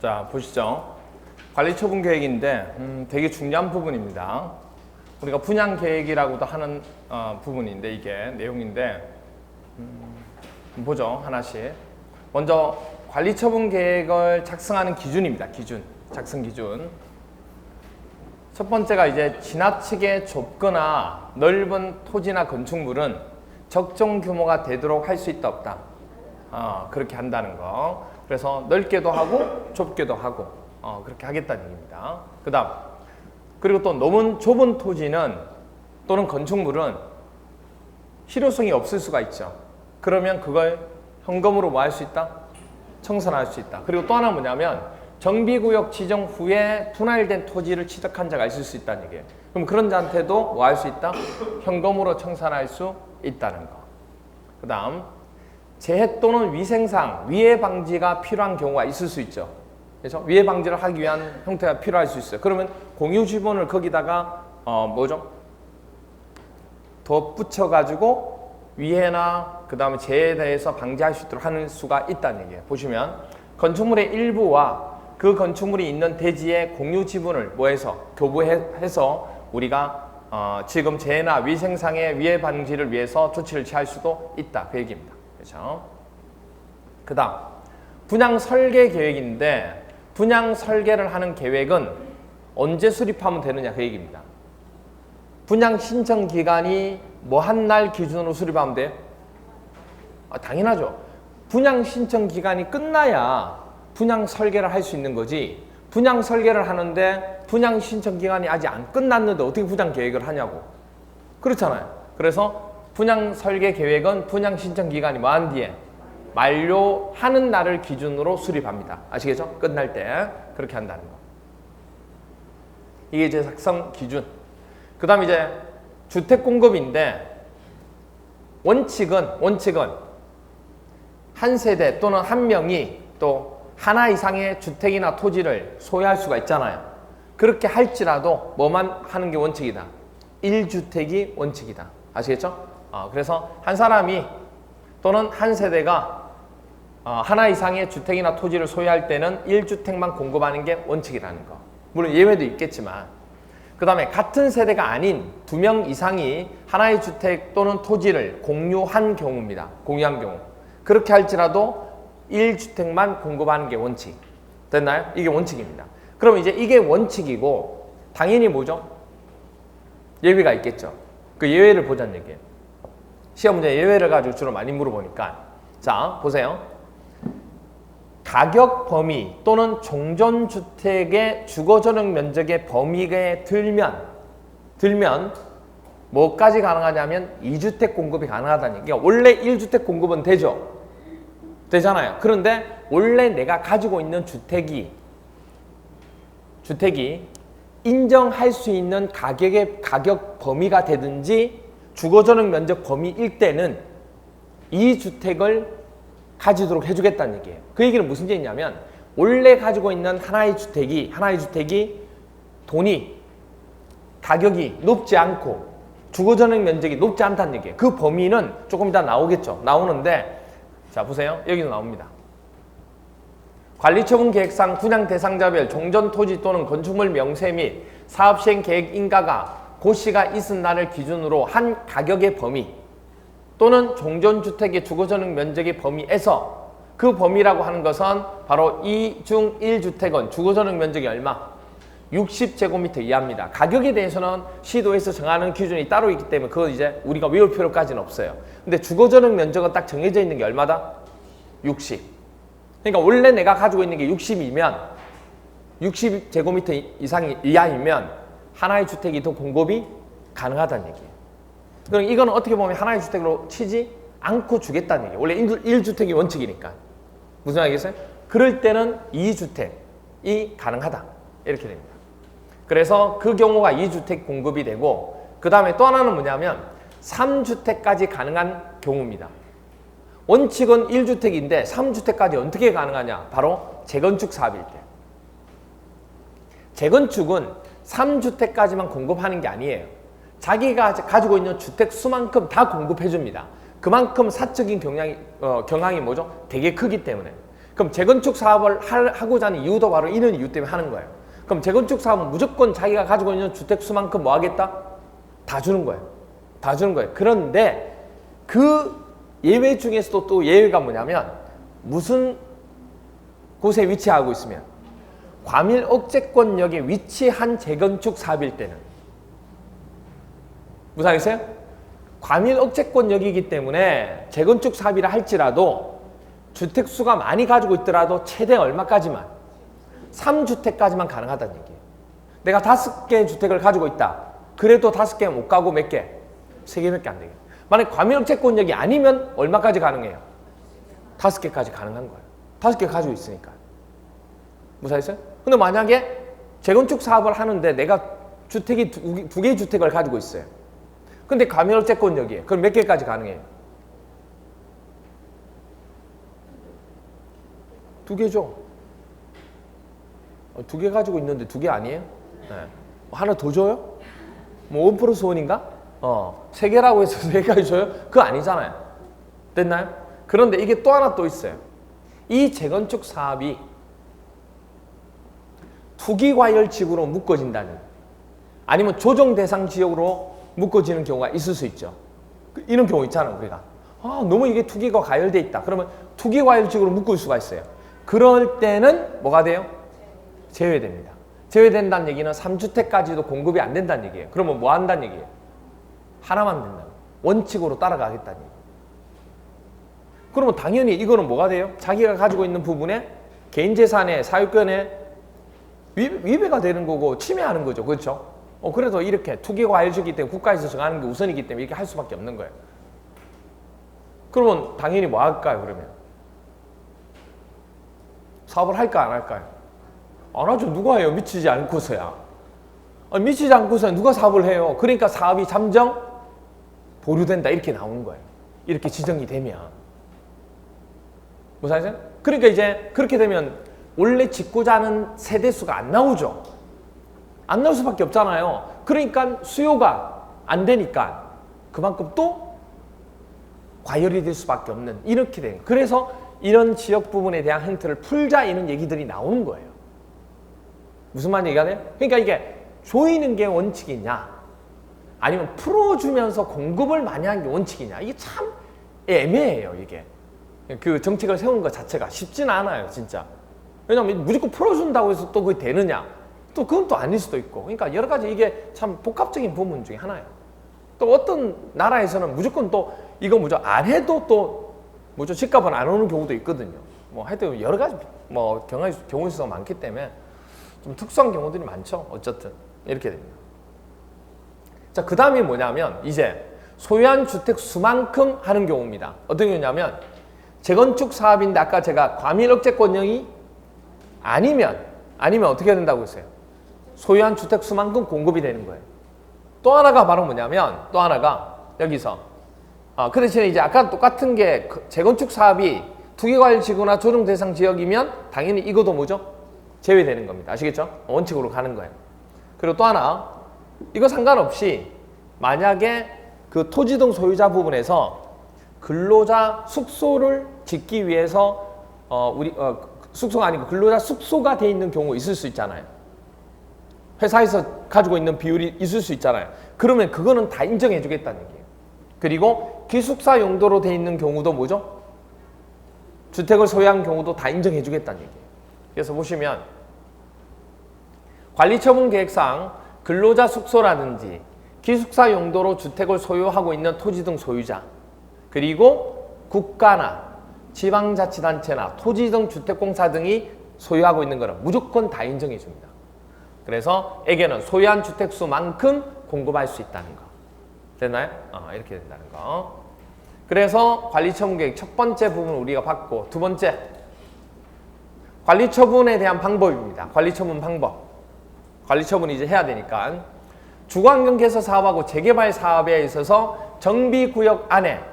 자, 보시죠. 관리처분 계획인데 되게 중요한 부분입니다. 우리가 분양 계획이라고도 하는 부분인데 이게 내용인데 보죠. 하나씩. 먼저 관리처분 계획을 작성하는 기준입니다. 기준. 작성 기준. 첫 번째가 이제 지나치게 좁거나 넓은 토지나 건축물은 적정 규모가 되도록 할 수 있다 없다. 그렇게 한다는 거. 그래서 넓게도 하고 좁게도 하고 그렇게 하겠다는 얘기입니다. 그 다음 그리고 또 너무 좁은 토지는 또는 건축물은 실효성이 없을 수가 있죠. 그러면 그걸 현금으로 뭐 할 수 있다? 청산할 수 있다. 그리고 또 하나 뭐냐면 정비구역 지정 후에 분할된 토지를 취득한 자가 있을 수 있다는 얘기예요. 그럼 그런 자한테도 뭐 할 수 있다? 현금으로 청산할 수 있다는 거. 그 다음 재해 또는 위생상 위해 방지가 필요한 경우가 있을 수 있죠. 그래서 위해 방지를 하기 위한 형태가 필요할 수 있어요. 그러면 공유 지분을 거기다가 덧붙여 가지고 위해나 그 다음에 재해에 대해서 방지할 수 있도록 하는 수가 있다는 얘기예요. 보시면 건축물의 일부와 그 건축물이 있는 대지의 공유 지분을 교부해서 우리가 지금 재해나 위생상의 위해 방지를 위해서 조치를 취할 수도 있다. 그 얘기입니다. 그렇죠? 그 다음 분양 설계 계획인데 분양 설계를 하는 계획은 언제 수립하면 되느냐 그 얘기입니다. 분양 신청 기간이 뭐 한 날 기준으로 수립하면 돼요? 당연하죠. 분양 신청 기간이 끝나야 분양 설계를 할 수 있는 거지. 분양 설계를 하는데 분양 신청 기간이 아직 안 끝났는데 어떻게 분양 계획을 하냐고. 그렇잖아요. 그래서 분양 설계 계획은 분양 신청 기간이 뭐 한 뒤에 만료하는 날을 기준으로 수립합니다. 아시겠죠? 끝날 때 그렇게 한다는 거. 이게 이제 작성 기준. 그 다음 이제 주택 공급인데 원칙은 한 세대 또는 한 명이 또 하나 이상의 주택이나 토지를 소유할 수가 있잖아요. 그렇게 할지라도 뭐만 하는 게 원칙이다. 1주택이 원칙이다. 아시겠죠? 그래서 한 사람이 또는 한 세대가 하나 이상의 주택이나 토지를 소유할 때는 1주택만 공급하는 게 원칙이라는 거. 물론 예외도 있겠지만 그 다음에 같은 세대가 아닌 2명 이상이 하나의 주택 또는 토지를 공유한 경우입니다. 공유한 경우. 그렇게 할지라도 1주택만 공급하는 게 원칙. 됐나요? 이게 원칙입니다. 그럼 이제 이게 원칙이고 당연히 뭐죠? 예외가 있겠죠. 그 예외를 보자는 얘기예요. 시험 문제 예외를 가지고 주로 많이 물어보니까 자 보세요. 가격 범위 또는 종전주택의 주거전용 면적의 범위에 들면 뭐까지 가능하냐면 2주택 공급이 가능하다는 얘기예요. 원래 1주택 공급은 되잖아요. 그런데 원래 내가 가지고 있는 주택이 인정할 수 있는 가격 범위가 되든지 주거전용 면적 범위일 때는 이 주택을 가지도록 해주겠다는 얘기예요. 그 얘기는 무슨 얘기냐면 원래 가지고 있는 하나의 주택이 가격이 높지 않고 주거전용 면적이 높지 않다는 얘기예요. 그 범위는 조금 이따 나오겠죠. 나오는데 자 보세요. 여기도 나옵니다. 관리처분 계획상 분양 대상자별 종전 토지 또는 건축물 명세 및 사업시행 계획 인가가 고시가 있은 날을 기준으로 한 가격의 범위 또는 종전주택의 주거전용 면적의 범위에서 그 범위라고 하는 것은 바로 2 중 1주택은 주거전용 면적이 얼마? 60제곱미터 이하입니다. 가격에 대해서는 시도에서 정하는 기준이 따로 있기 때문에 그건 이제 우리가 외울 필요까지는 없어요. 근데 주거전용 면적은 딱 정해져 있는 게 얼마다? 60. 그러니까 원래 내가 가지고 있는 게 60이면 60제곱미터 이하이면 하나의 주택이 더 공급이 가능하다는 얘기예요. 그럼 이거는 어떻게 보면 하나의 주택으로 치지 않고 주겠다는 얘기예요. 원래 1주택이 원칙이니까. 무슨 말이겠어요? 그럴 때는 2주택이 가능하다. 이렇게 됩니다. 그래서 그 경우가 2주택 공급이 되고 그 다음에 또 하나는 뭐냐면 3주택까지 가능한 경우입니다. 원칙은 1주택인데 3주택까지 어떻게 가능하냐? 바로 재건축 사업일 때. 재건축은 3주택까지만 공급하는 게 아니에요. 자기가 가지고 있는 주택 수만큼 다 공급해 줍니다. 그만큼 사적인 경향이 뭐죠? 되게 크기 때문에. 그럼 재건축 사업을 하고자 하는 이유도 바로 이런 이유 때문에 하는 거예요. 그럼 재건축 사업은 무조건 자기가 가지고 있는 주택 수만큼 뭐 하겠다? 다 주는 거예요. 다 주는 거예요. 그런데 그 예외 중에서도 또 예외가 뭐냐면 무슨 곳에 위치하고 있으면 과밀 억제권역에 위치한 재건축 사업일 때는 무슨 알겠어요? 과밀 억제권역이기 때문에 재건축 사업이라 할지라도 주택수가 많이 가지고 있더라도 최대 얼마까지만 3주택까지만 가능하다는 얘기예요. 내가 5개의 주택을 가지고 있다. 그래도 5개 못 가고 몇 개? 3개밖에 안 되겠네. 만약 과밀 억제권역이 아니면 얼마까지 가능해요? 5개까지 가능한 거예요. 5개 가지고 있으니까. 무사했어요? 근데 만약에 재건축 사업을 하는데 내가 주택이 두 개의 주택을 가지고 있어요. 근데 과밀 억제권역이에요. 그럼 몇 개까지 가능해요? 2개죠. 2개 가지고 있는데 2개 아니에요? 네. 하나 더 줘요? 뭐 5 플러스 1인가? 3개라고 해서 3개까지 줘요? 그거 아니잖아요. 됐나요? 그런데 이게 또 하나 또 있어요. 이 재건축 사업이 투기과열지구로 묶어진다는, 아니면 조정 대상 지역으로 묶어지는 경우가 있을 수 있죠. 이런 경우 있잖아요, 우리가. 너무 이게 투기가 과열돼 있다. 그러면 투기과열지구로 묶을 수가 있어요. 그럴 때는 뭐가 돼요? 제외됩니다. 제외된다는 얘기는 3주택까지도 공급이 안 된다는 얘기예요. 그러면 뭐 한다는 얘기예요? 하나만 된다. 원칙으로 따라가겠다는 얘기예요. 그러면 당연히 이거는 뭐가 돼요? 자기가 가지고 있는 부분에 개인재산에 사유권에 위배가 되는 거고 침해하는 거죠. 그렇죠? 그래서 이렇게 투기과열지기 때문에 국가에서 정하는 게 우선이기 때문에 이렇게 할 수밖에 없는 거예요. 그러면 당연히 뭐 할까요? 그러면 사업을 할까 안 할까요? 안 하죠. 누가 해요? 미치지 않고서야. 미치지 않고서야 누가 사업을 해요? 그러니까 사업이 잠정 보류된다 이렇게 나오는 거예요. 이렇게 지정이 되면. 무슨 말이세요? 그러니까 이제 그렇게 되면 원래 짓고자 하는 세대수가 안 나오죠. 안 나올 수밖에 없잖아요. 그러니까 수요가 안 되니까 그만큼 또 과열이 될 수밖에 없는, 이렇게 돼요. 그래서 이런 지역 부분에 대한 행태를 풀자 이런 얘기들이 나오는 거예요. 무슨 말 얘기가 돼요? 그러니까 이게 조이는 게 원칙이냐 아니면 풀어주면서 공급을 많이 하는 게 원칙이냐, 이게 참 애매해요. 이게 그 정책을 세우는 것 자체가 쉽지는 않아요, 진짜. 왜냐면 무조건 풀어준다고 해서 또 그게 되느냐, 또 그건 또 아닐 수도 있고. 그러니까 여러 가지 이게 참 복합적인 부분 중에 하나예요. 또 어떤 나라에서는 무조건 또 이거 안 해도 또 집값은 안 오는 경우도 있거든요. 뭐 하여튼 여러 가지 경우 수가 많기 때문에 좀 특수한 경우들이 많죠. 어쨌든 이렇게 됩니다. 자, 그 다음이 뭐냐면 이제 소유한 주택 수만큼 하는 경우입니다. 어떤 경우냐면 재건축 사업인데 아까 제가 과밀 억제권역이 아니면 어떻게 된다고 했어요? 소유한 주택 수만큼 공급이 되는 거예요. 또 하나가 바로 뭐냐면 또 하나가 여기서 그 대신에 이제 아까 똑같은 게 재건축 사업이 투기과열지구나 조정 대상 지역이면 당연히 이것도 제외되는 겁니다. 아시겠죠? 원칙으로 가는 거예요. 그리고 또 하나, 이거 상관없이 만약에 그 토지 등 소유자 부분에서 근로자 숙소를 짓기 위해서 숙소가 아니고 근로자 숙소가 돼 있는 경우 있을 수 있잖아요. 회사에서 가지고 있는 비율이 있을 수 있잖아요. 그러면 그거는 다 인정해 주겠다는 얘기예요. 그리고 기숙사 용도로 돼 있는 경우도 주택을 소유한 경우도 다 인정해 주겠다는 얘기예요. 그래서 보시면 관리처분 계획상 근로자 숙소라든지 기숙사 용도로 주택을 소유하고 있는 토지 등 소유자, 그리고 국가나 지방자치단체나 토지 등 주택공사 등이 소유하고 있는 거는 무조건 다 인정해 줍니다. 그래서 에게는 소유한 주택수만큼 공급할 수 있다는 거. 됐나요? 이렇게 된다는 거. 그래서 관리처분계획 첫 번째 부분 우리가 봤고, 두 번째 관리처분에 대한 방법입니다. 관리처분 방법. 관리처분 이제 해야 되니까 주거환경개서 사업하고 재개발 사업에 있어서 정비구역 안에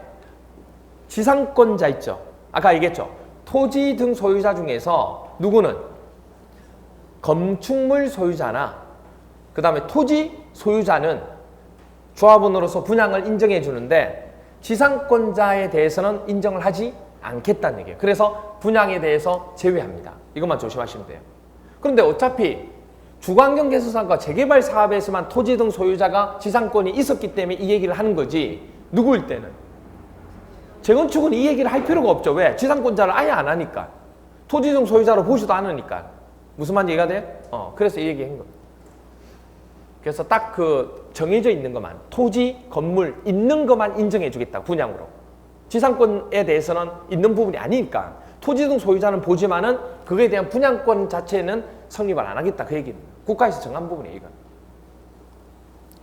지상권자 있죠. 아까 얘기했죠. 토지 등 소유자 중에서 누구는 건축물 소유자나 그 다음에 토지 소유자는 조합원으로서 분양을 인정해 주는데 지상권자에 대해서는 인정을 하지 않겠다는 얘기예요. 그래서 분양에 대해서 제외합니다. 이것만 조심하시면 돼요. 그런데 어차피 주거환경 개선 사업과 재개발 사업에서만 토지 등 소유자가 지상권이 있었기 때문에 이 얘기를 하는 거지, 누구일 때는 재건축은 이 얘기를 할 필요가 없죠. 왜? 지상권자를 아예 안 하니까. 토지 등 소유자로 보지도 않으니까. 무슨 말인지 이해가 돼요? 그래서 이 얘기한 거예요. 그래서 딱 그 정해져 있는 것만, 토지, 건물 있는 것만 인정해 주겠다, 분양으로. 지상권에 대해서는 있는 부분이 아니니까. 토지 등 소유자는 보지만은 그거에 대한 분양권 자체는 성립을 안 하겠다, 그 얘기입니다. 국가에서 정한 부분이에요, 이건.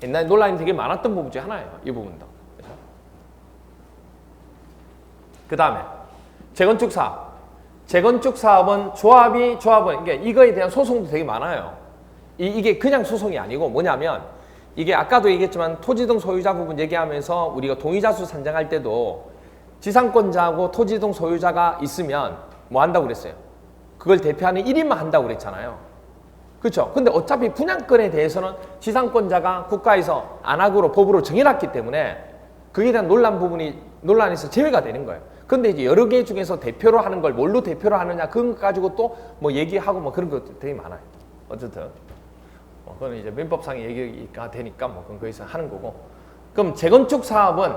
옛날에 논란이 되게 많았던 부분 중에 하나예요, 이 부분도. 그 다음에 재건축 사업. 재건축 사업은 조합은 그러니까 이거에 대한 소송도 되게 많아요. 이게 그냥 소송이 아니고 뭐냐면, 이게 아까도 얘기했지만 토지 등 소유자 부분 얘기하면서 우리가 동의자수 산정할 때도 지상권자하고 토지 등 소유자가 있으면 뭐 한다고 그랬어요? 그걸 대표하는 1인만 한다고 그랬잖아요. 그렇죠? 근데 어차피 분양권에 대해서는 지상권자가 국가에서 안악으로 법으로 정해놨기 때문에 그에 대한 논란에서 제외가 되는 거예요. 근데 이제 여러 개 중에서 대표로 하는 걸 뭘로 대표로 하느냐, 그거 가지고 또 뭐 얘기하고 뭐 그런 것도 되게 많아요. 어쨌든 그건 이제 민법상의 얘기가 되니까 뭐 그건 거기서 하는 거고. 그럼 재건축 사업은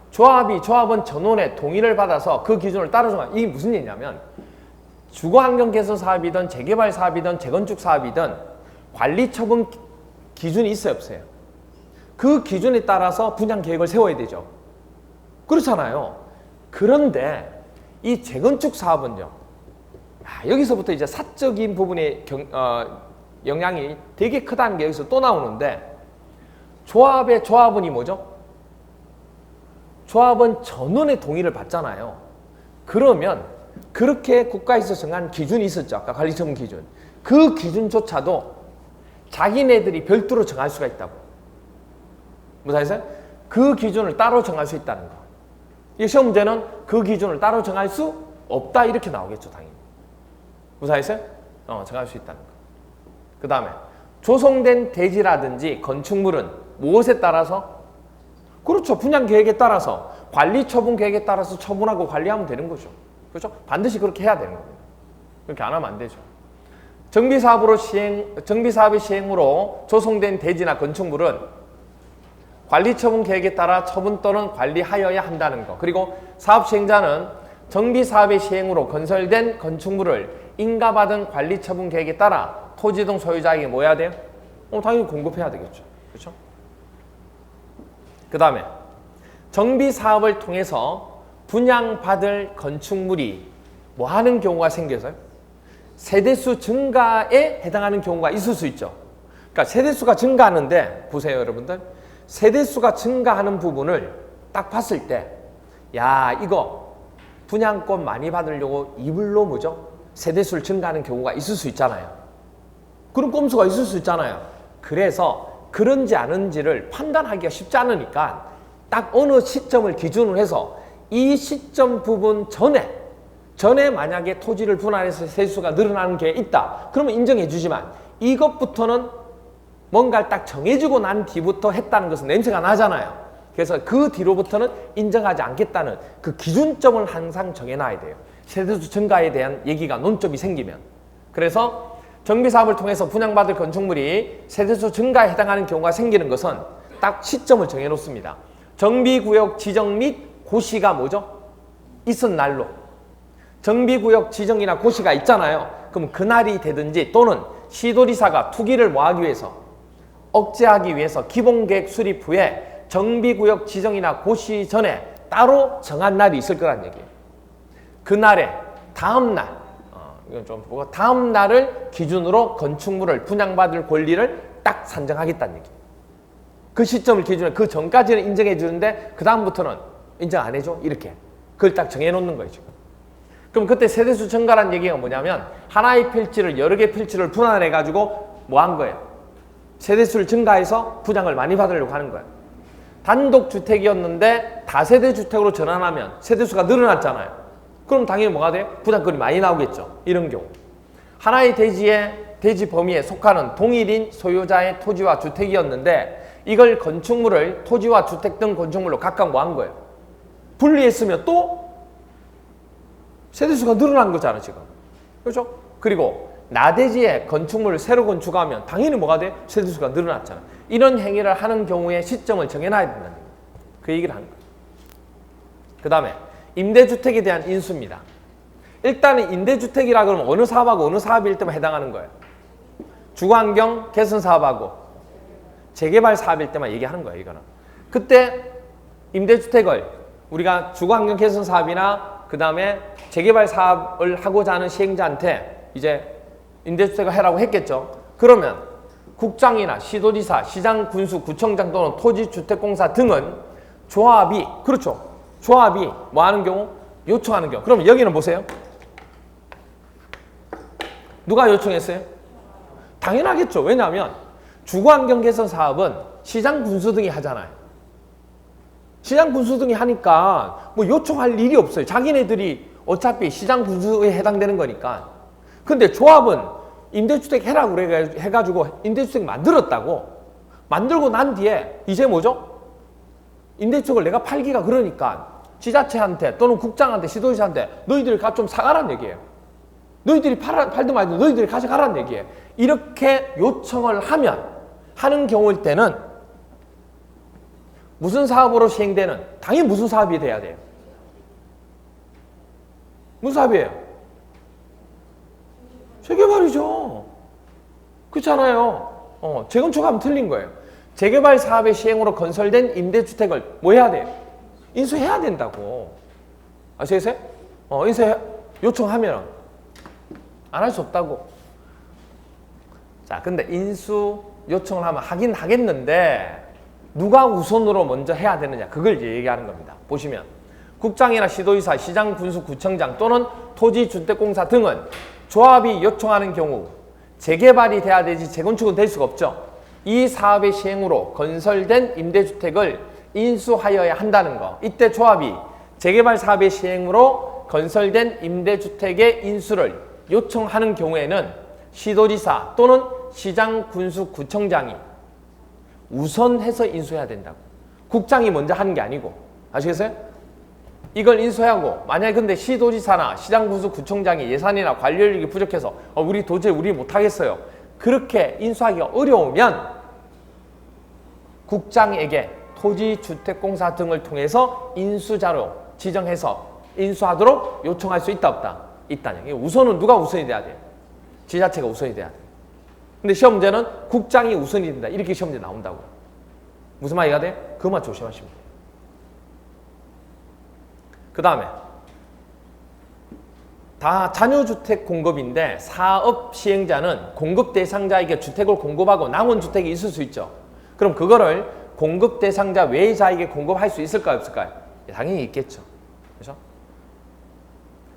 조합은 전원의 동의를 받아서 그 기준을 따라 정한. 이게 무슨 얘기냐면, 주거환경 개선 사업이든 재개발 사업이든 재건축 사업이든 관리 처분 기준이 있어요, 없어요? 그 기준에 따라서 분양 계획을 세워야 되죠. 그렇잖아요. 그런데 이 재건축 사업은요, 여기서부터 이제 사적인 부분의 영향이 되게 크다는 게 여기서 또 나오는데, 조합은이 뭐죠? 조합은 전원의 동의를 받잖아요. 그러면 그렇게 국가에서 정한 기준이 있었죠. 아까 관리처분 기준. 그 기준조차도 자기네들이 별도로 정할 수가 있다고. 무사해서요? 그 기준을 따로 정할 수 있다는 거. 이 시험 문제는 그 기준을 따로 정할 수 없다, 이렇게 나오겠죠, 당연히. 무사해서요? 정할 수 있다는 거. 그 다음에 조성된 대지라든지 건축물은 무엇에 따라서? 그렇죠. 분양 계획에 따라서, 관리 처분 계획에 따라서 처분하고 관리하면 되는 거죠. 그렇죠? 반드시 그렇게 해야 되는 겁니다. 그렇게 안 하면 안 되죠. 정비사업의 시행으로 조성된 대지나 건축물은 관리 처분 계획에 따라 처분 또는 관리하여야 한다는 거. 그리고 사업 시행자는 정비사업의 시행으로 건설된 건축물을 인가받은 관리 처분 계획에 따라 토지 등 소유자에게 뭐 해야 돼요? 당연히 공급해야 되겠죠. 그렇죠? 그 다음에 정비사업을 통해서 분양받을 건축물이 뭐 하는 경우가 생겨서요? 세대수 증가에 해당하는 경우가 있을 수 있죠. 그러니까 세대수가 증가하는데, 보세요 여러분들, 세대수가 증가하는 부분을 딱 봤을 때, 야, 이거 분양권 많이 받으려고 이불로 뭐죠? 세대수를 증가하는 경우가 있을 수 있잖아요. 그런 꼼수가 있을 수 있잖아요. 그래서 그런지 아닌지를 판단하기가 쉽지 않으니까 딱 어느 시점을 기준으로 해서 이 시점 부분 전에 만약에 토지를 분할해서 세수가 늘어나는 게 있다, 그러면 인정해 주지만, 이것부터는 뭔가를 딱 정해주고 난 뒤부터 했다는 것은 냄새가 나잖아요. 그래서 그 뒤로부터는 인정하지 않겠다는 그 기준점을 항상 정해놔야 돼요. 세대수 증가에 대한 얘기가 논점이 생기면. 그래서 정비사업을 통해서 분양받을 건축물이 세대수 증가에 해당하는 경우가 생기는 것은 딱 시점을 정해놓습니다. 정비구역 지정 및 고시가 뭐죠? 있은 날로. 정비구역 지정이나 고시가 있잖아요. 그럼 그날이 되든지, 또는 시도지사가 투기를 뭐하기 위해서, 억제하기 위해서 기본계획 수립 후에 정비구역 지정이나 고시 전에 따로 정한 날이 있을 거란 얘기예요. 그날에 다음날, 이건 좀 보고, 다음날을 기준으로 건축물을 분양받을 권리를 딱 산정하겠다는 얘기예요. 그 시점을 기준으로, 그 전까지는 인정해 주는데 그 다음부터는 인정 안 해줘, 이렇게. 그걸 딱 정해놓는 거예요 지금. 그럼 그때 세대수 증가라는 얘기가 뭐냐면, 하나의 필지를 여러 개 필지를 분할해 가지고 뭐 한 거예요? 세대수를 증가해서 분양을 많이 받으려고 하는 거예요. 단독주택이었는데 다세대 주택으로 전환하면 세대수가 늘어났잖아요. 그럼 당연히 뭐가 돼요? 분양권이 많이 나오겠죠. 이런 경우. 하나의 대지 범위에 속하는 동일인 소유자의 토지와 주택이었는데, 이걸 건축물을 토지와 주택 등 건축물로 각각 뭐 한 거예요? 분리했으면 또 세대수가 늘어난 거잖아 지금. 그렇죠? 그리고 나대지에 건축물을 새로 건축하면 당연히 뭐가 돼? 세대수가 늘어났잖아. 이런 행위를 하는 경우에 시점을 정해놔야 된다는 거예요. 그 얘기를 하는 거예요. 그 다음에 임대주택에 대한 인수입니다. 일단은 임대주택이라 그러면 어느 사업하고 어느 사업일 때만 해당하는 거예요. 주거환경 개선 사업하고 재개발 사업일 때만 얘기하는 거예요. 이거는. 그때 임대주택을 우리가 주거환경 개선 사업이나 그 다음에 재개발 사업을 하고자 하는 시행자한테 이제 임대주택을 해라고 했겠죠. 그러면 국장이나 시도지사, 시장, 군수, 구청장 또는 토지주택공사 등은 조합이, 그렇죠. 조합이 뭐 하는 경우? 요청하는 경우. 그럼 여기는 보세요. 누가 요청했어요? 당연하겠죠. 왜냐하면 주거환경 개선 사업은 시장, 군수 등이 하잖아요. 시장, 군수 등이 하니까 뭐 요청할 일이 없어요. 자기네들이 어차피 시장, 군수에 해당되는 거니까. 근데 조합은 임대주택 해라고 해가지고 임대주택 만들었다고. 만들고 난 뒤에 이제 뭐죠? 임대주택을 내가 팔기가 그러니까 지자체한테 또는 국장한테 시도지사한테 너희들이 좀 사가란 얘기예요. 너희들이 팔든 말든 너희들이 가져가란 얘기예요. 이렇게 요청을 하는 경우일 때는 무슨 사업으로 시행되는? 당연히 무슨 사업이 돼야 돼요? 무슨 사업이에요? 재개발이죠. 그렇잖아요. 재건축하면 틀린 거예요. 재개발 사업의 시행으로 건설된 임대주택을 뭐 해야 돼요? 인수해야 된다고. 아시겠어요? 요청하면 안 할 수 없다고. 자, 근데 인수 요청을 하면 하긴 하겠는데 누가 우선으로 먼저 해야 되느냐, 그걸 얘기하는 겁니다. 보시면 국장이나 시도지사, 시장, 군수, 구청장 또는 토지주택공사 등은 조합이 요청하는 경우 재개발이 돼야 되지 재건축은 될 수가 없죠. 이 사업의 시행으로 건설된 임대주택을 인수하여야 한다는 거. 이때 조합이 재개발 사업의 시행으로 건설된 임대주택의 인수를 요청하는 경우에는 시도지사 또는 시장, 군수, 구청장이 우선해서 인수해야 된다고. 국장이 먼저 하는 게 아니고. 아시겠어요? 이걸 인수하고 만약에 근데 시도지사나 시장, 군수, 구청장이 예산이나 관리력이 부족해서 우리 도저히 못하겠어요. 그렇게 인수하기가 어려우면 국장에게 토지주택공사 등을 통해서 인수자로 지정해서 인수하도록 요청할 수 있다 없다? 있다는 얘기예요. 우선은 누가 우선이 돼야 돼요? 지자체가 우선이 돼야 돼요. 근데 시험 문제는 국장이 우선이 된다. 이렇게 시험 문제 나온다고. 무슨 말이가 돼? 그것만 조심하시면 돼요. 그 다음에 다 잔여주택 공급인데 사업 시행자는 공급 대상자에게 주택을 공급하고 남은 주택이 있을 수 있죠. 그럼 그거를 공급 대상자 외의 자에게 공급할 수 있을까요? 없을까요? 당연히 있겠죠. 그렇죠?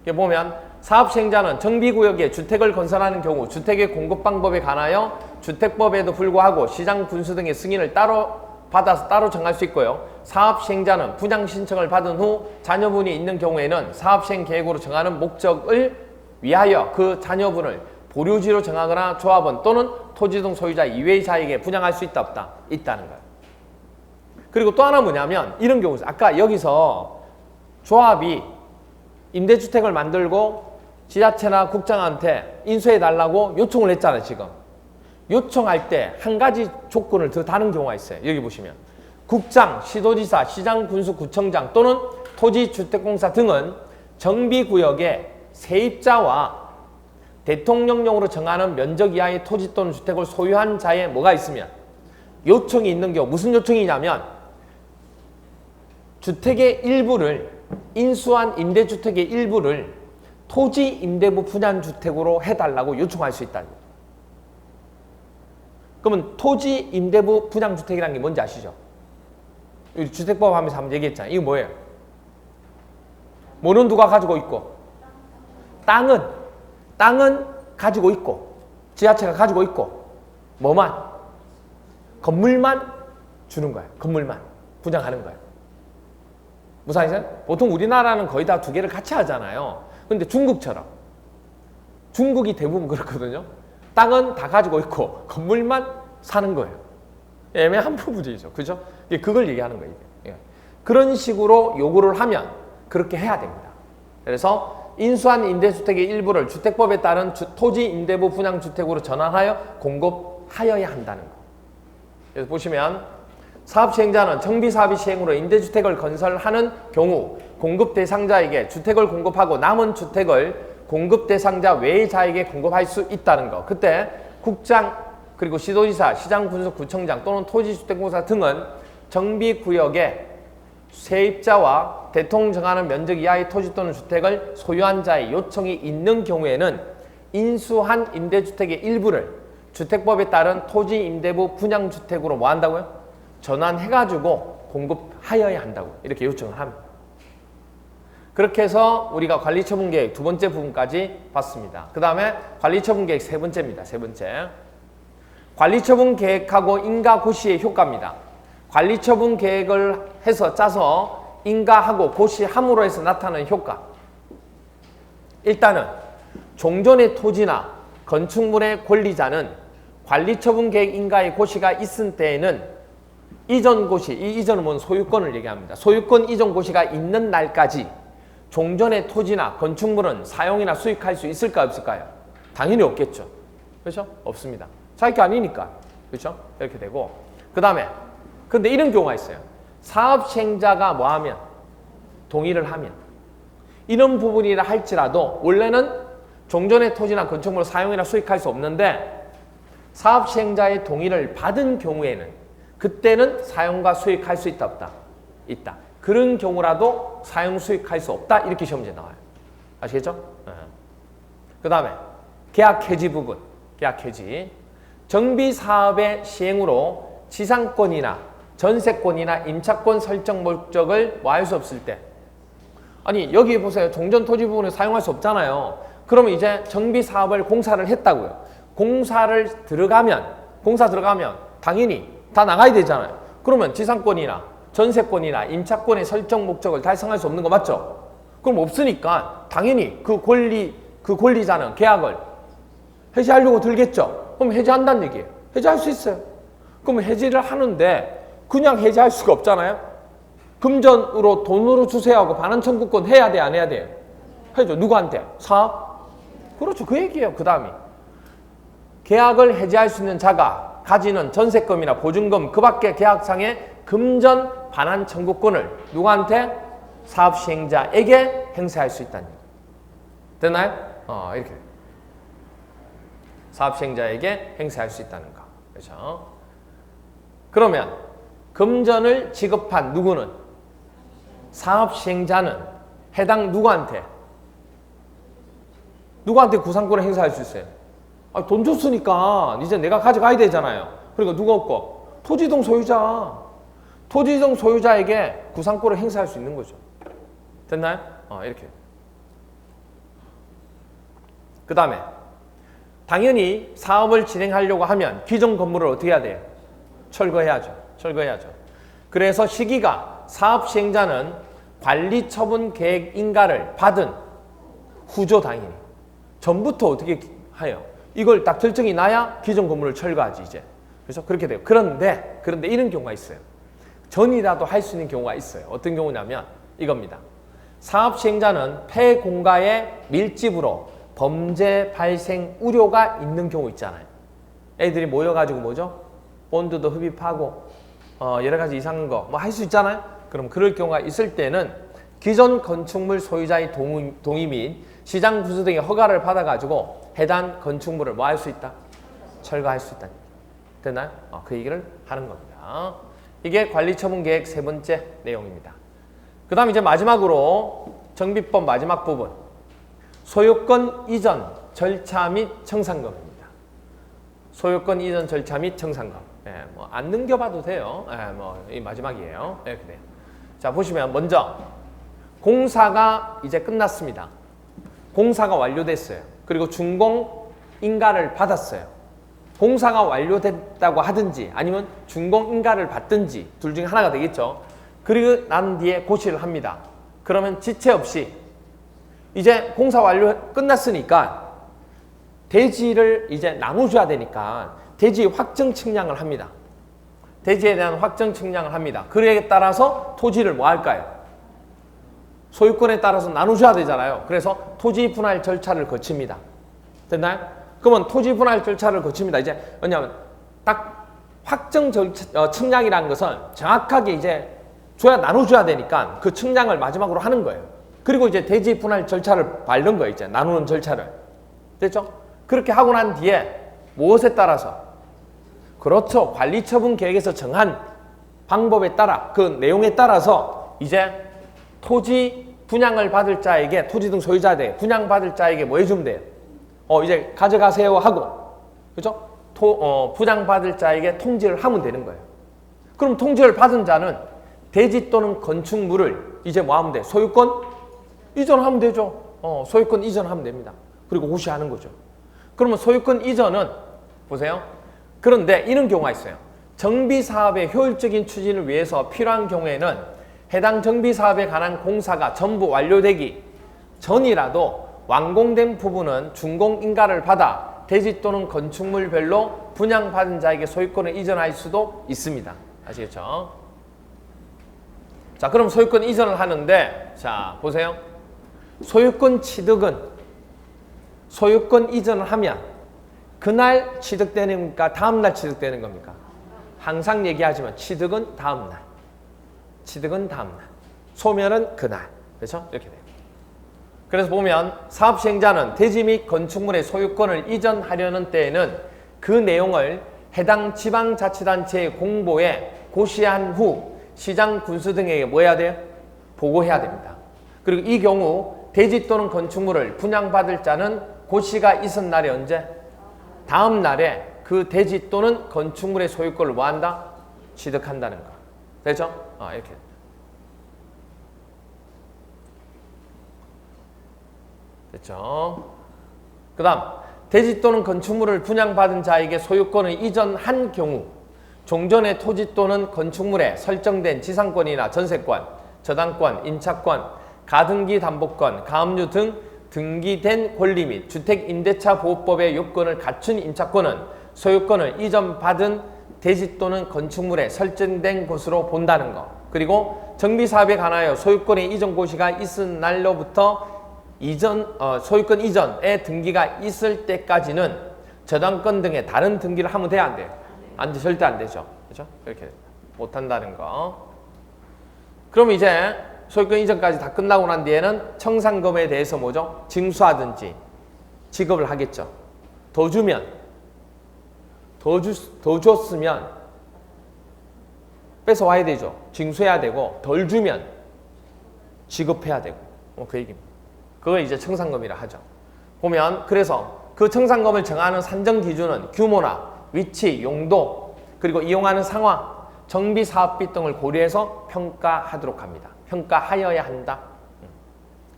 이게 보면 사업 시행자는 정비구역에 주택을 건설하는 경우 주택의 공급 방법에 관하여 주택법에도 불구하고 시장, 군수 등의 승인을 따로 받아서 따로 정할 수 있고요. 사업 시행자는 분양 신청을 받은 후 자녀분이 있는 경우에는 사업 시행 계획으로 정하는 목적을 위하여 그 자녀분을 보류지로 정하거나 조합원 또는 토지 등 소유자 이외의 자에게 분양할 수 있다 없다? 있다는 거예요. 그리고 또 하나 뭐냐면 이런 경우 아까 여기서 조합이 임대주택을 만들고 지자체나 국장한테 인수해달라고 요청을 했잖아요. 지금 요청할 때 한 가지 조건을 더 다는 경우가 있어요. 여기 보시면 국장, 시도지사, 시장, 군수, 구청장 또는 토지주택공사 등은 정비구역에 세입자와 대통령령으로 정하는 면적 이하의 토지 또는 주택을 소유한 자의 뭐가 있으면 요청이 있는 경우 무슨 요청이냐면 주택의 일부를 인수한 임대주택의 일부를 토지 임대부 분양주택으로 해달라고 요청할 수 있다는 거예요. 그러면 토지 임대부 분양주택이라는 게 뭔지 아시죠? 주택법 하면서 한번 얘기했잖아요. 이거 뭐예요? 뭐는 누가 가지고 있고 땅은 가지고 있고 지자체가 가지고 있고 뭐만? 건물만 주는 거예요. 건물만 분양하는 거예요. 무슨 말이세요? 보통 우리나라는 거의 다 두 개를 같이 하잖아요. 근데 중국처럼 중국이 대부분 그렇거든요. 땅은 다 가지고 있고 건물만 사는 거예요. 애매한 부분이죠. 그죠? 그걸 얘기하는 거예요. 그런 식으로 요구를 하면 그렇게 해야 됩니다. 그래서 인수한 임대주택의 일부를 주택법에 따른 토지 임대부 분양주택으로 전환하여 공급하여야 한다는 거. 그래서 보시면 사업시행자는 정비사업의 시행으로 임대주택을 건설하는 경우 공급 대상자에게 주택을 공급하고 남은 주택을 공급 대상자 외의 자에게 공급할 수 있다는 거. 그때 국장 그리고 시도지사, 시장군수구청장 또는 토지주택공사 등은 정비구역에 세입자와 대통령 정하는 면적 이하의 토지 또는 주택을 소유한 자의 요청이 있는 경우에는 인수한 임대주택의 일부를 주택법에 따른 토지 임대부 분양주택으로 뭐 한다고요? 전환해가지고 공급하여야 한다고 이렇게 요청을 합니다. 그렇게 해서 우리가 관리처분계획 두 번째 부분까지 봤습니다. 그 다음에 관리처분계획 세 번째입니다. 세 번째. 관리처분계획하고 인가고시의 효과입니다. 관리처분계획을 해서 짜서 인가하고 고시함으로 해서 나타나는 효과. 일단은 종전의 토지나 건축물의 권리자는 관리처분계획 인가의 고시가 있은 때에는 이전 고시, 이 이전은 뭔 소유권을 얘기합니다. 소유권 이전 고시가 있는 날까지 종전의 토지나 건축물은 사용이나 수익할 수 있을까요? 없을까요? 당연히 없겠죠. 그렇죠? 없습니다. 자기 게 아니니까. 그렇죠? 이렇게 되고. 그 다음에 근데 이런 경우가 있어요. 사업시행자가 뭐 하면? 동의를 하면. 이런 부분이라 할지라도 원래는 종전의 토지나 건축물을 사용이나 수익할 수 없는데 사업시행자의 동의를 받은 경우에는 그때는 사용과 수익할 수 있다 없다? 있다. 그런 경우라도 사용 수익할 수 없다 이렇게 시험지에 나와요. 아시겠죠? 그 다음에 계약 해지 부분. 계약 해지. 정비사업의 시행으로 지상권이나 전세권이나 임차권 설정 목적을 뭐 할 수 없을 때 아니 여기 보세요. 종전 토지 부분을 사용할 수 없잖아요. 그러면 이제 정비사업을 공사를 했다고요. 공사 들어가면 당연히 다 나가야 되잖아요. 그러면 지상권이나 전세권이나 임차권의 설정 목적을 달성할 수 없는 거 맞죠? 그럼 없으니까 당연히 그 권리자는 계약을 해지하려고 들겠죠? 그럼 해지한다는 얘기예요. 해지할 수 있어요. 그럼 해지를 하는데 그냥 해지할 수가 없잖아요. 금전으로 돈으로 주세요 하고 반환 청구권 해야 돼, 안 해야 돼요? 해죠. 누구한테? 사업? 그렇죠. 그 얘기예요. 그 다음이 계약을 해지할 수 있는 자가 가지는 전세금이나 보증금 그 밖의 계약상의 금전 반환 청구권을 누구한테? 사업시행자에게 행사할 수 있다는 얘기. 됐나요? 이렇게. 사업시행자에게 행사할 수 있다는 거. 그렇죠? 그러면 금전을 지급한 누구는? 사업시행자는 해당 누구한테 구상권을 행사할 수 있어요? 돈 줬으니까 이제 내가 가져가야 되잖아요. 그러니까 누가 없고? 토지동 소유자. 토지동 소유자에게 구상권을 행사할 수 있는 거죠. 됐나요? 이렇게. 그 다음에 당연히 사업을 진행하려고 하면 기존 건물을 어떻게 해야 돼요? 철거해야죠. 그래서 시기가 사업 시행자는 관리처분 계획 인가를 받은 후죠. 당연히. 전부터 어떻게 해요? 이걸 딱 결정이 나야 기존 건물을 철거하지 이제. 그래서 그렇게 돼요. 그런데 이런 경우가 있어요. 전이라도 할 수 있는 경우가 있어요. 어떤 경우냐면 이겁니다. 사업 시행자는 폐공가의 밀집으로 범죄 발생 우려가 있는 경우 있잖아요. 애들이 모여가지고 뭐죠? 본드도 흡입하고 여러 가지 이상한 거 뭐 할 수 있잖아요. 그럼 그럴 경우가 있을 때는 기존 건축물 소유자의 동의 및 시장 구수 등의 허가를 받아가지고 해당 건축물을 뭐 할 수 있다? 철거할 수 있다. 됐나요? 그 얘기를 하는 겁니다. 이게 관리처분계획 세 번째 내용입니다. 그 다음 이제 마지막으로 정비법 마지막 부분. 소유권 이전 절차 및 청산금입니다. 소유권 이전 절차 및 청산금. 뭐 안 넘겨봐도 돼요. 이 마지막이에요. 이렇게 돼요. 자, 보시면 먼저 공사가 이제 끝났습니다. 공사가 완료됐어요. 그리고 준공 인가를 받았어요. 공사가 완료됐다고 하든지 아니면 준공 인가를 받든지 둘 중에 하나가 되겠죠. 그리고 난 뒤에 고시를 합니다. 그러면 지체 없이 이제 공사 완료 끝났으니까 대지를 이제 나눠줘야 되니까 대지 확정 측량을 합니다. 대지에 대한 확정 측량을 합니다. 그에 따라서 토지를 뭐 할까요? 소유권에 따라서 나누셔야 되잖아요. 그래서 토지 분할 절차를 거칩니다. 됐나요? 그러면 토지 분할 절차를 거칩니다. 이제 왜냐하면 딱 확정 측량이라는 것은 정확하게 이제 나눠줘야 되니까 그 측량을 마지막으로 하는 거예요. 그리고 이제 대지 분할 절차를 밟는 거예요. 이제 나누는 절차를. 됐죠? 그렇게 하고 난 뒤에 무엇에 따라서? 그렇죠. 관리처분 계획에서 정한 방법에 따라, 그 내용에 따라서 이제 토지 분양을 받을 자에게, 토지 등 소유자에게 분양받을 자에게 뭐 해주면 돼요? 이제 가져가세요 하고, 그죠? 분양받을 자에게 통지를 하면 되는 거예요. 그럼 통지를 받은 자는 대지 또는 건축물을 이제 뭐 하면 돼? 소유권 이전하면 되죠. 소유권 이전하면 됩니다. 그리고 고시하는 거죠. 그러면 소유권 이전은 보세요. 그런데 이런 경우가 있어요. 정비사업의 효율적인 추진을 위해서 필요한 경우에는 해당 정비사업에 관한 공사가 전부 완료되기 전이라도 완공된 부분은 준공인가를 받아 대지 또는 건축물별로 분양받은 자에게 소유권을 이전할 수도 있습니다. 아시겠죠? 자, 그럼 소유권 이전을 하는데, 자, 보세요. 소유권 취득은 소유권 이전을 하면 그날 취득되는 겁니까? 다음날 취득되는 겁니까? 항상 얘기하지만 취득은 다음날. 취득은 다음날. 소멸은 그날. 그렇죠? 이렇게 돼요. 그래서 보면 사업 시행자는 대지 및 건축물의 소유권을 이전하려는 때에는 그 내용을 해당 지방자치단체의 공보에 고시한 후 시장 군수 등에게 뭐 해야 돼요? 보고해야 됩니다. 그리고 이 경우 대지 또는 건축물을 분양받을 자는 고시가 있은 날이 언제? 다음 날에 그 대지 또는 건축물의 소유권을 뭐 한다? 취득한다는 거. 되죠? 이렇게. 됐죠? 그 다음 대지 또는 건축물을 분양받은 자에게 소유권을 이전한 경우 종전의 토지 또는 건축물에 설정된 지상권이나 전세권, 저당권, 임차권, 가등기 담보권, 가압류 등 등기된 권리 및 주택임대차보호법의 요건을 갖춘 임차권은 소유권을 이전받은 대지 또는 건축물에 설정된 것으로 본다는 것. 그리고 정비사업에 관하여 소유권의 이전 고시가 있은 날로부터 소유권 이전의 등기가 있을 때까지는 저당권 등의 다른 등기를 하면 돼야 안 돼요? 안 돼, 절대 안 되죠. 그죠? 이렇게 못 한다는 거. 그럼 이제 소유권 이전까지 다 끝나고 난 뒤에는 청산금에 대해서 뭐죠? 징수하든지 지급을 하겠죠. 더 주면, 더 줬으면 뺏어와야 되죠. 징수해야 되고, 덜 주면 지급해야 되고, 그 얘기입니다. 그걸 이제 청산금이라 하죠. 보면 그래서 그 청산금을 정하는 산정 기준은 규모나 위치, 용도, 그리고 이용하는 상황, 정비 사업비 등을 고려해서 평가하도록 합니다. 평가하여야 한다.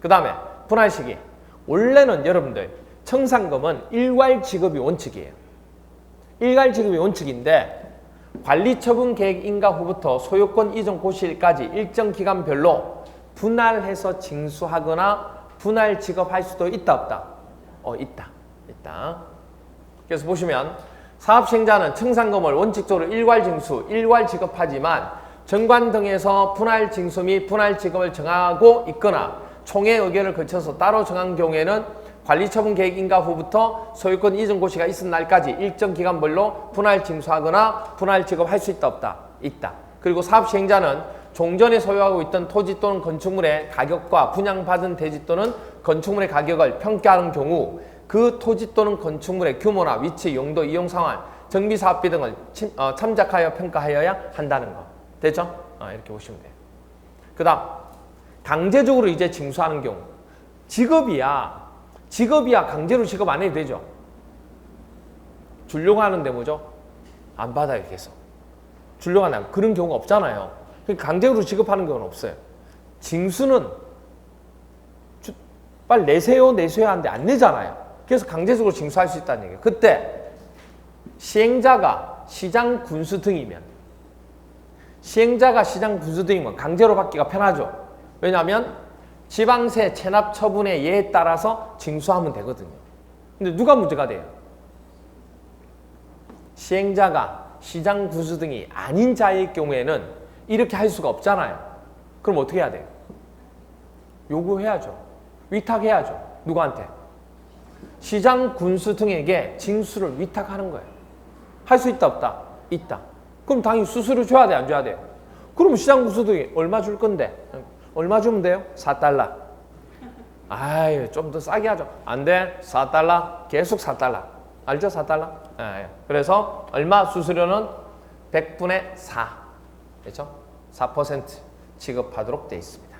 그 다음에 분할 시기. 원래는 여러분들 청산금은 일괄 지급이 원칙이에요. 일괄 지급이 원칙인데 관리처분 계획 인가 후부터 소유권 이전 고시일까지 일정 기간별로 분할해서 징수하거나 분할 지급할 수도 있다 없다? 있다. 그래서 보시면 사업 시행자는 청산금을 원칙적으로 일괄 징수, 일괄 지급하지만 정관 등에서 분할 징수 및 분할 지급을 정하고 있거나 총회 의결을 거쳐서 따로 정한 경우에는 관리처분 계획 인가 후부터 소유권 이전 고시가 있은 날까지 일정 기간별로 분할 징수하거나 분할 지급할 수 있다 없다? 있다. 그리고 사업 시행자는 종전에 소유하고 있던 토지 또는 건축물의 가격과 분양받은 대지 또는 건축물의 가격을 평가하는 경우 그 토지 또는 건축물의 규모나 위치, 용도, 이용 상황, 정비사업비 등을 참작하여 평가하여야 한다는 거. 됐죠? 이렇게 보시면 돼요. 그 다음 강제적으로 이제 징수하는 경우 직업이야 강제로 지급 안 해도 되죠? 주려고 하는데 뭐죠? 안 받아요. 계속 주려고 하는 그런 경우가 없잖아요. 그러니까 강제로 지급하는 경우는 없어요. 징수는 빨리 내세요 하는데 안 내잖아요. 그래서 강제적으로 징수할 수 있다는 얘기예요. 그때 시행자가 시장 군수 등이면 강제로 받기가 편하죠. 왜냐하면 지방세 체납 처분의 예에 따라서 징수하면 되거든요. 근데 누가 문제가 돼요? 시행자가 시장 군수 등이 아닌 자의 경우에는 이렇게 할 수가 없잖아요. 그럼 어떻게 해야 돼요? 요구해야죠. 위탁해야죠. 누구한테? 시장 군수 등에게 징수를 위탁하는 거예요. 할 수 있다 없다? 있다. 그럼 당연히 수수료 줘야 돼 안 줘야 돼요? 그럼 시장 군수 등이 얼마 줄 건데? 얼마 주면 돼요? 4달러. 아유 좀 더 싸게 하죠. 안 돼. 4달러. 계속 4달러. 알죠? 4달러? 예. 그래서 얼마 수수료는 100분의 4. 그렇죠? 4% 지급하도록 되어 있습니다.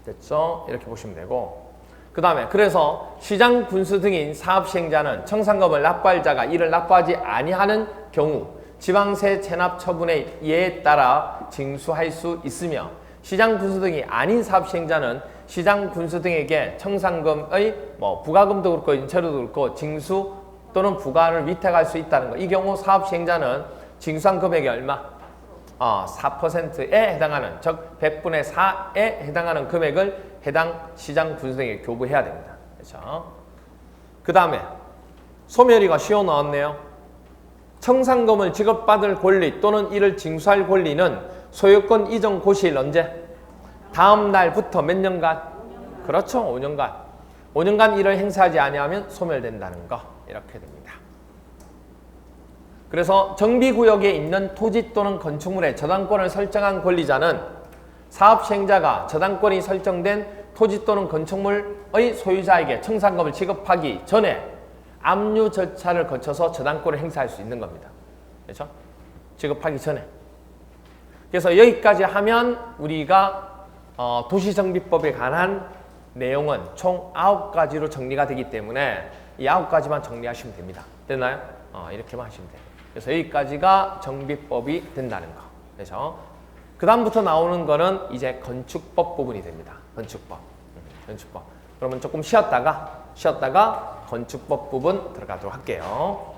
됐죠? 이렇게 보시면 되고 그 다음에 그래서 시장 군수 등인 사업시행자는 청산금을 납부할 자가 이를 납부하지 아니하는 경우 지방세 체납 처분의 예에 따라 징수할 수 있으며 시장 군수 등이 아닌 사업시행자는 시장 군수 등에게 청산금의 부가금도 그렇고 인체료도 그렇고 징수 또는 부과를 위탁할 수 있다는 거. 이 경우 사업시행자는 징수한 금액이 얼마? 4%에 해당하는 즉 100분의 4에 해당하는 금액을 해당 시장 군수 등에게 교부해야 됩니다. 그렇죠? 그 다음에 소멸이가 쉬워 나왔네요. 청산금을 지급받을 권리 또는 이를 징수할 권리는 소유권 이전 고시일 언제? 다음 날부터 몇 년간? 그렇죠. 5년간. 5년간 이를 행사하지 아니하면 소멸된다는 거. 이렇게 됩니다. 그래서 정비구역에 있는 토지 또는 건축물의 저당권을 설정한 권리자는 사업시행자가 저당권이 설정된 토지 또는 건축물의 소유자에게 청산금을 지급하기 전에 압류 절차를 거쳐서 저당권을 행사할 수 있는 겁니다. 그렇죠? 지급하기 전에. 그래서 여기까지 하면 우리가 도시정비법에 관한 내용은 총 9가지로 정리가 되기 때문에 이 9가지만 정리하시면 됩니다. 됐나요? 이렇게만 하시면 돼요. 그래서 여기까지가 정비법이 된다는 거. 그래서 그 다음부터 나오는 거는 이제 건축법 부분이 됩니다. 건축법. 건축법. 그러면 조금 쉬었다가 건축법 부분 들어가도록 할게요.